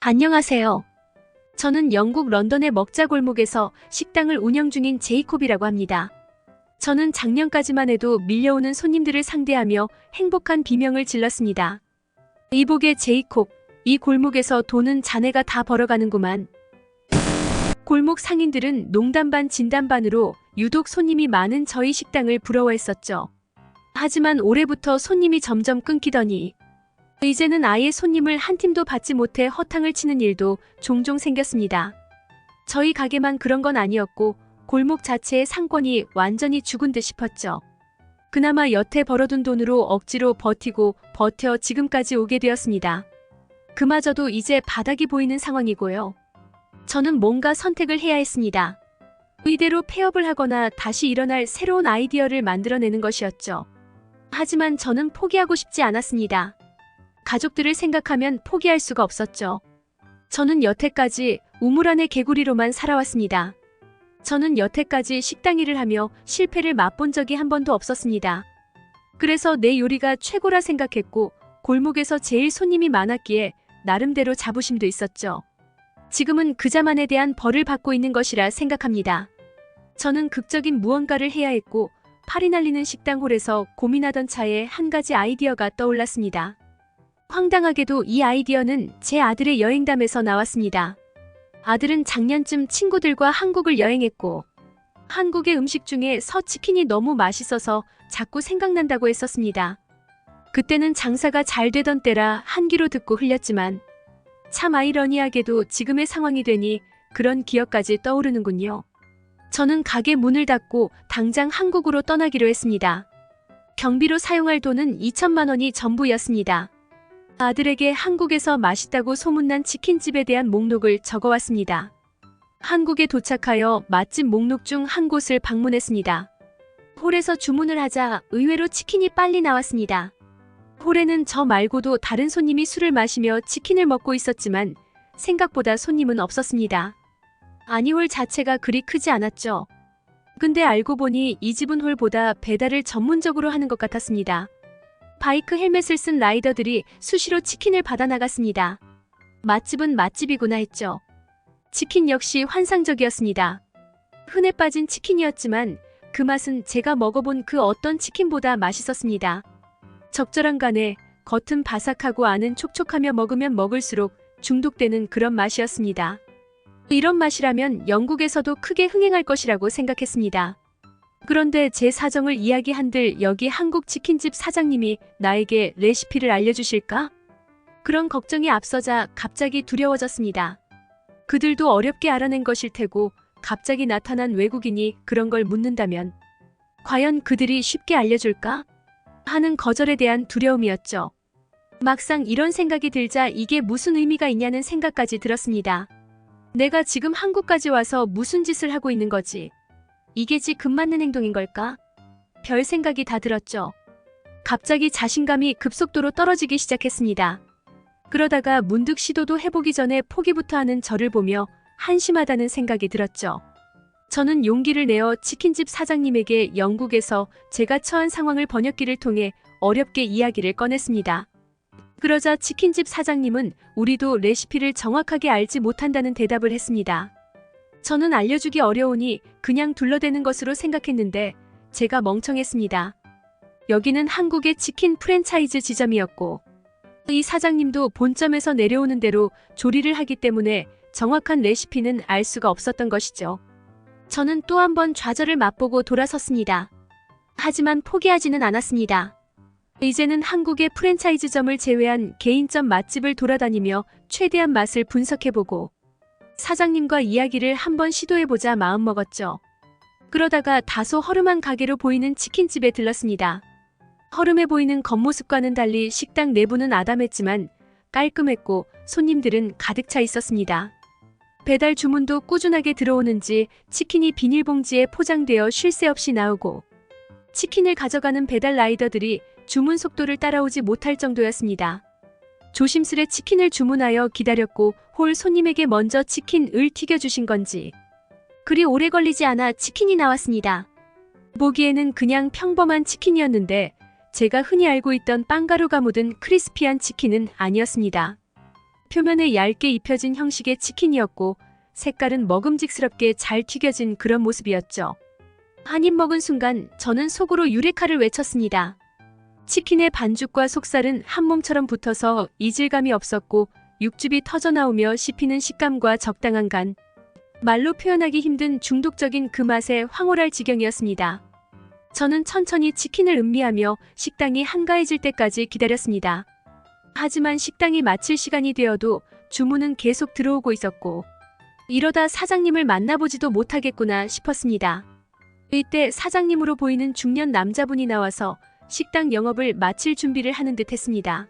안녕하세요. 저는 영국 런던의 먹자골목에서 식당을 운영 중인 제이콥이라고 합니다. 저는 작년까지만 해도 밀려오는 손님들을 상대하며 행복한 비명을 질렀습니다. 이복의 제이콥, 이 골목에서 돈은 자네가 다 벌어가는구만. 골목 상인들은 농담 반 진담 반으로 유독 손님이 많은 저희 식당을 부러워했었죠. 하지만 올해부터 손님이 점점 끊기더니 이제는 아예 손님을 한 팀도 받지 못해 허탕을 치는 일도 종종 생겼습니다. 저희 가게만 그런 건 아니었고 골목 자체의 상권이 완전히 죽은 듯 싶었죠. 그나마 여태 벌어둔 돈으로 억지로 버티고 버텨 지금까지 오게 되었습니다. 그마저도 이제 바닥이 보이는 상황이고요. 저는 뭔가 선택을 해야 했습니다. 이대로 폐업을 하거나 다시 일어날 새로운 아이디어를 만들어내는 것이었죠. 하지만 저는 포기하고 싶지 않았습니다. 가족들을 생각하면 포기할 수가 없었죠. 저는 여태까지 우물 안의 개구리로만 살아왔습니다. 저는 여태까지 식당 일을 하며 실패를 맛본 적이 한 번도 없었습니다. 그래서 내 요리가 최고라 생각했고 골목에서 제일 손님이 많았기에 나름대로 자부심도 있었죠. 지금은 그 자만에 대한 벌을 받고 있는 것이라 생각합니다. 저는 극적인 무언가를 해야 했고 팔이 날리는 식당 홀에서 고민하던 차에 한 가지 아이디어가 떠올랐습니다. 황당하게도 이 아이디어는 제 아들의 여행담에서 나왔습니다. 아들은 작년쯤 친구들과 한국을 여행했고 한국의 음식 중에 서치킨이 너무 맛있어서 자꾸 생각난다고 했었습니다. 그때는 장사가 잘 되던 때라 한 귀로 듣고 흘렸지만 참 아이러니하게도 지금의 상황이 되니 그런 기억까지 떠오르는군요. 저는 가게 문을 닫고 당장 한국으로 떠나기로 했습니다. 경비로 사용할 돈은 2천만 원이 전부였습니다. 아들에게 한국에서 맛있다고 소문난 치킨집에 대한 목록을 적어왔습니다. 한국에 도착하여 맛집 목록 중 한 곳을 방문했습니다. 홀에서 주문을 하자 의외로 치킨이 빨리 나왔습니다. 홀에는 저 말고도 다른 손님이 술을 마시며 치킨을 먹고 있었지만 생각보다 손님은 없었습니다. 아니 홀 자체가 그리 크지 않았죠. 근데 알고 보니 이 집은 홀보다 배달을 전문적으로 하는 것 같았습니다. 바이크 헬멧을 쓴 라이더들이 수시로 치킨을 받아 나갔습니다. 맛집은 맛집이구나 했죠. 치킨 역시 환상적이었습니다. 흔해 빠진 치킨이었지만 그 맛은 제가 먹어본 그 어떤 치킨보다 맛있었습니다. 적절한 간에 겉은 바삭하고 안은 촉촉하며 먹으면 먹을수록 중독되는 그런 맛이었습니다. 이런 맛이라면 영국에서도 크게 흥행할 것이라고 생각했습니다. 그런데 제 사정을 이야기한들 여기 한국 치킨집 사장님이 나에게 레시피를 알려주실까? 그런 걱정이 앞서자 갑자기 두려워졌습니다. 그들도 어렵게 알아낸 것일 테고 갑자기 나타난 외국인이 그런 걸 묻는다면 과연 그들이 쉽게 알려줄까? 하는 거절에 대한 두려움이었죠. 막상 이런 생각이 들자 이게 무슨 의미가 있냐는 생각까지 들었습니다. 내가 지금 한국까지 와서 무슨 짓을 하고 있는 거지? 이게 지 금맞는 행동인 걸까? 별 생각이 다 들었죠. 갑자기 자신감이 급속도로 떨어지기 시작했습니다. 그러다가 문득 시도도 해보기 전에 포기부터 하는 저를 보며 한심하다는 생각이 들었죠. 저는 용기를 내어 치킨집 사장님에게 영국에서 제가 처한 상황을 번역기를 통해 어렵게 이야기를 꺼냈습니다. 그러자 치킨집 사장님은 우리도 레시피를 정확하게 알지 못한다는 대답을 했습니다. 저는 알려주기 어려우니 그냥 둘러대는 것으로 생각했는데 제가 멍청했습니다. 여기는 한국의 치킨 프랜차이즈 지점이었고 이 사장님도 본점에서 내려오는 대로 조리를 하기 때문에 정확한 레시피는 알 수가 없었던 것이죠. 저는 또 한 번 좌절을 맛보고 돌아섰습니다. 하지만 포기하지는 않았습니다. 이제는 한국의 프랜차이즈점을 제외한 개인점 맛집을 돌아다니며 최대한 맛을 분석해보고 사장님과 이야기를 한번 시도해보자 마음먹었죠. 그러다가 다소 허름한 가게로 보이는 치킨집에 들렀습니다. 허름해 보이는 겉모습과는 달리 식당 내부는 아담했지만 깔끔했고 손님들은 가득 차 있었습니다. 배달 주문도 꾸준하게 들어오는지 치킨이 비닐봉지에 포장되어 쉴 새 없이 나오고 치킨을 가져가는 배달 라이더들이 주문 속도를 따라오지 못할 정도였습니다. 조심스레 치킨을 주문하여 기다렸고 홀 손님에게 먼저 치킨을 튀겨주신 건지 그리 오래 걸리지 않아 치킨이 나왔습니다. 보기에는 그냥 평범한 치킨이었는데 제가 흔히 알고 있던 빵가루가 묻은 크리스피한 치킨은 아니었습니다. 표면에 얇게 입혀진 형식의 치킨이었고 색깔은 먹음직스럽게 잘 튀겨진 그런 모습이었죠. 한 입 먹은 순간 저는 속으로 유레카를 외쳤습니다. 치킨의 반죽과 속살은 한 몸처럼 붙어서 이질감이 없었고 육즙이 터져나오며 씹히는 식감과 적당한 간. 말로 표현하기 힘든 중독적인 그 맛에 황홀할 지경이었습니다. 저는 천천히 치킨을 음미하며 식당이 한가해질 때까지 기다렸습니다. 하지만 식당이 마칠 시간이 되어도 주문은 계속 들어오고 있었고 이러다 사장님을 만나보지도 못하겠구나 싶었습니다. 이때 사장님으로 보이는 중년 남자분이 나와서 식당 영업을 마칠 준비를 하는 듯 했습니다.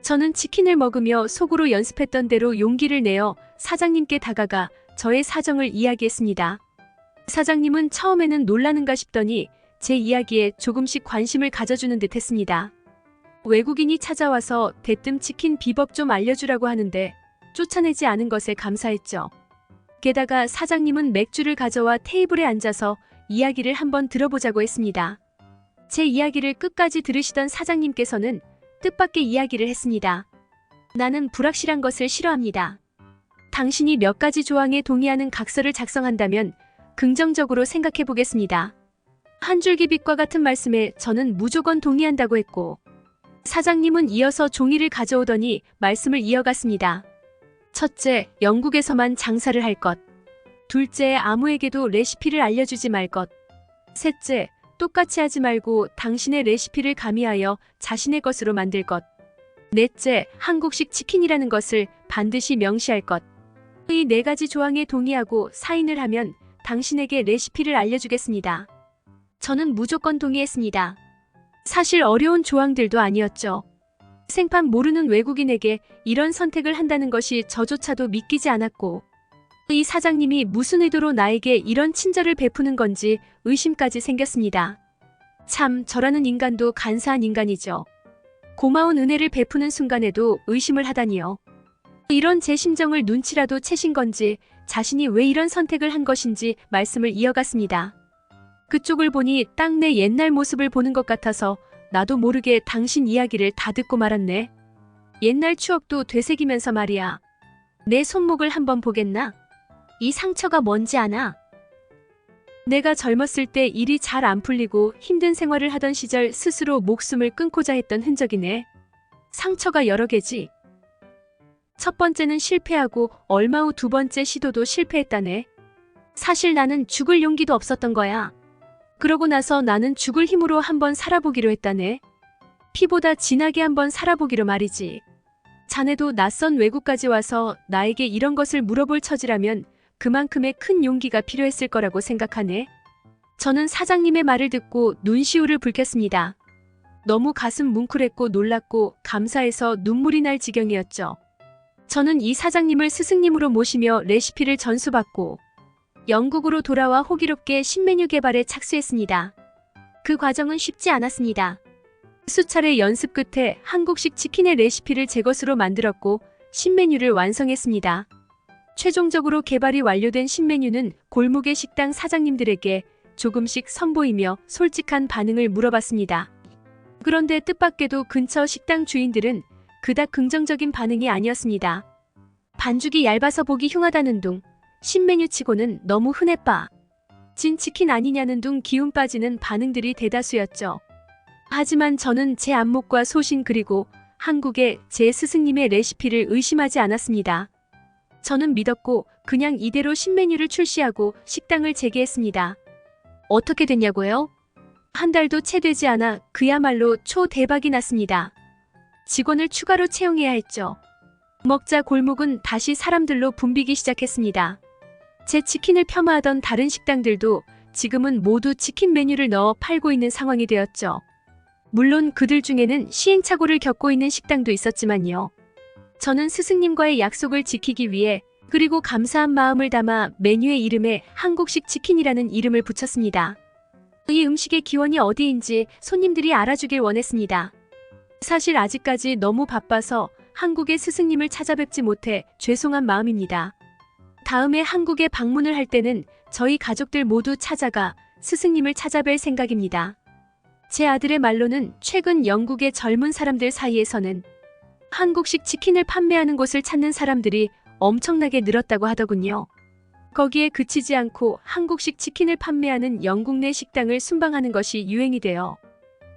저는 치킨을 먹으며 속으로 연습했던 대로 용기를 내어 사장님께 다가가 저의 사정을 이야기했습니다. 사장님은 처음에는 놀라는가 싶더니 제 이야기에 조금씩 관심을 가져주는 듯 했습니다. 외국인이 찾아와서 대뜸 치킨 비법 좀 알려주라고 하는데 쫓아내지 않은 것에 감사했죠. 게다가 사장님은 맥주를 가져와 테이블에 앉아서 이야기를 한번 들어보자고 했습니다. 제 이야기를 끝까지 들으시던 사장님께서는 뜻밖의 이야기를 했습니다. 나는 불확실한 것을 싫어합니다. 당신이 몇 가지 조항에 동의하는 각서를 작성한다면 긍정적으로 생각해 보겠습니다. 한 줄기 빛과 같은 말씀에 저는 무조건 동의한다고 했고 사장님은 이어서 종이를 가져오더니 말씀을 이어갔습니다. 첫째, 영국에서만 장사를 할 것. 둘째, 아무에게도 레시피를 알려주지 말 것. 셋째, 똑같이 하지 말고 당신의 레시피를 가미하여 자신의 것으로 만들 것. 넷째, 한국식 치킨이라는 것을 반드시 명시할 것. 이 네 가지 조항에 동의하고 사인을 하면 당신에게 레시피를 알려주겠습니다. 저는 무조건 동의했습니다. 사실 어려운 조항들도 아니었죠. 생판 모르는 외국인에게 이런 선택을 한다는 것이 저조차도 믿기지 않았고 이 사장님이 무슨 의도로 나에게 이런 친절을 베푸는 건지 의심까지 생겼습니다. 참, 저라는 인간도 간사한 인간이죠. 고마운 은혜를 베푸는 순간에도 의심을 하다니요. 이런 제 심정을 눈치라도 채신 건지 자신이 왜 이런 선택을 한 것인지 말씀을 이어갔습니다. 그쪽을 보니 딱 내 옛날 모습을 보는 것 같아서 나도 모르게 당신 이야기를 다 듣고 말았네. 옛날 추억도 되새기면서 말이야. 내 손목을 한번 보겠나? 이 상처가 뭔지 아나? 내가 젊었을 때 일이 잘 안 풀리고 힘든 생활을 하던 시절 스스로 목숨을 끊고자 했던 흔적이네. 상처가 여러 개지. 첫 번째는 실패하고 얼마 후 두 번째 시도도 실패했다네. 사실 나는 죽을 용기도 없었던 거야. 그러고 나서 나는 죽을 힘으로 한번 살아보기로 했다네. 피보다 진하게 한번 살아보기로 말이지. 자네도 낯선 외국까지 와서 나에게 이런 것을 물어볼 처지라면 그만큼의 큰 용기가 필요했을 거라고 생각하네. 저는 사장님의 말을 듣고 눈시울을 붉혔습니다. 너무 가슴 뭉클했고 놀랐고 감사해서 눈물이 날 지경이었죠. 저는 이 사장님을 스승님으로 모시며 레시피를 전수받고 영국으로 돌아와 호기롭게 신메뉴 개발에 착수했습니다. 그 과정은 쉽지 않았습니다. 수차례 연습 끝에 한국식 치킨의 레시피를 제 것으로 만들었고 신메뉴를 완성했습니다. 최종적으로 개발이 완료된 신메뉴는 골목의 식당 사장님들에게 조금씩 선보이며 솔직한 반응을 물어봤습니다. 그런데 뜻밖에도 근처 식당 주인들은 그닥 긍정적인 반응이 아니었습니다. 반죽이 얇아서 보기 흉하다는 둥, 신메뉴치고는 너무 흔해빠, 진 치킨 아니냐는 둥 기운 빠지는 반응들이 대다수였죠. 하지만 저는 제 안목과 소신 그리고 한국의 제 스승님의 레시피를 의심하지 않았습니다. 저는 믿었고 그냥 이대로 신메뉴를 출시하고 식당을 재개했습니다. 어떻게 됐냐고요? 한 달도 채 되지 않아 그야말로 초대박이 났습니다. 직원을 추가로 채용해야 했죠. 먹자 골목은 다시 사람들로 붐비기 시작했습니다. 제 치킨을 폄하하던 다른 식당들도 지금은 모두 치킨 메뉴를 넣어 팔고 있는 상황이 되었죠. 물론 그들 중에는 시행착오를 겪고 있는 식당도 있었지만요. 저는 스승님과의 약속을 지키기 위해 그리고 감사한 마음을 담아 메뉴의 이름에 한국식 치킨이라는 이름을 붙였습니다. 이 음식의 기원이 어디인지 손님들이 알아주길 원했습니다. 사실 아직까지 너무 바빠서 한국의 스승님을 찾아뵙지 못해 죄송한 마음입니다. 다음에 한국에 방문을 할 때는 저희 가족들 모두 찾아가 스승님을 찾아뵐 생각입니다. 제 아들의 말로는 최근 영국의 젊은 사람들 사이에서는 한국식 치킨을 판매하는 곳을 찾는 사람들이 엄청나게 늘었다고 하더군요. 거기에 그치지 않고 한국식 치킨을 판매하는 영국 내 식당을 순방하는 것이 유행이 되어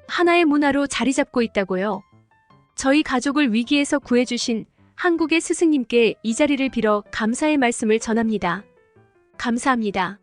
하나의 문화로 자리 잡고 있다고요. 저희 가족을 위기에서 구해주신 한국의 스승님께 이 자리를 빌어 감사의 말씀을 전합니다. 감사합니다.